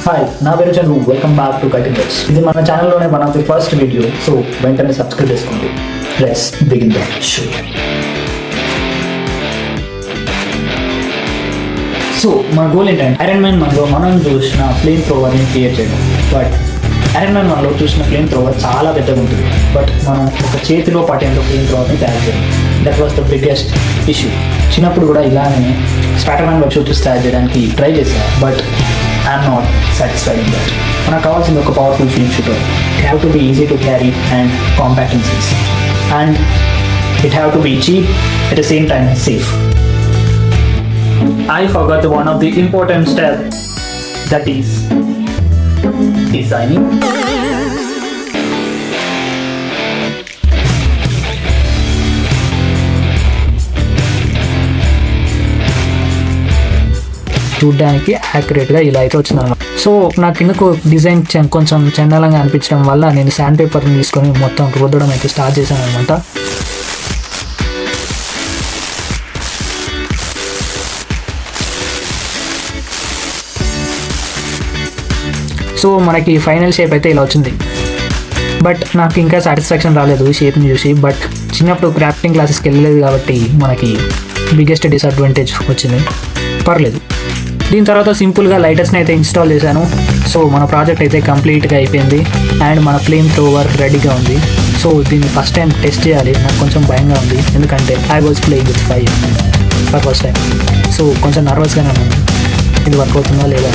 Hi, నా పేరు Chandru. Welcome back to cutting edge. ఇది మన ఛానల్లోనే one of the first video, so వెంటనే సబ్స్క్రైబ్ చేసుకోండి. Let's begin the show. So మన గోల్ ఏంటంటే ఐరన్ మ్యాన్ మనలో మనం చూసిన ఫ్లేమ్ థ్రోవర్ని క్రియేట్ చేయడం. బట్ ఐరన్ మ్యాన్ మనలో చూసిన ఫ్లేమ్ థ్రోవర్ చాలా పెద్దగా ఉంటుంది, బట్ మనం ఒక చేతిలో పట్టేందుకు ఫ్లేమ్ థ్రోవర్ని తయారు చేయాలి. That was the biggest issue. చిన్నప్పుడు కూడా ఇలానే స్పాటర్ మ్యాన్ వెబ్సైట్స్ తయారు చేయడానికి ట్రై చేశాను, but I'm not satisfied in that. మనకు కావాల్సింది ఒక powerful flame shooter. It have to be easy to carry and compact in size, and it have to be cheap at the same time safe. I forgot one of the important steps, that is designing. చూడ్డానికి యాక్యురేట్గా ఇలా అయితే వచ్చిందన్నమాట. So నాకు ఎందుకు design కొంచెం చండాలంగా అనిపించడం వల్ల నేను శాండ్ పేపర్ని తీసుకొని మొత్తం రుద్దడం అయితే స్టార్ట్ చేశాను అనమాట. సో మనకి ఫైనల్ షేప్ అయితే ఇలా వచ్చింది, బట్ నాకు ఇంకా సాటిస్ఫాక్షన్ రాలేదు ఈ షేప్ని చూసి. బట్ చిన్నప్పుడు క్రాఫ్టింగ్ క్లాసెస్కి వెళ్ళలేదు కాబట్టి మనకి బిగ్గెస్ట్ డిసడ్వాంటేజ్ వచ్చింది. పర్లేదు. దీని తర్వాత సింపుల్గా లైటర్స్ని అయితే ఇన్స్టాల్ చేశాను. సో మన ప్రాజెక్ట్ అయితే కంప్లీట్గా అయిపోయింది అండ్ మన ఫ్లేమ్ థ్రోవర్ రెడీగా ఉంది. సో దీన్ని ఫస్ట్ టైం టెస్ట్ చేయాలి. నాకు కొంచెం భయంగా ఉంది, ఎందుకంటే I was playing with fire for first time. So కొంచెం నర్వస్గానే ఉంది, ఇది వర్క్ అవుతుందా లేదా.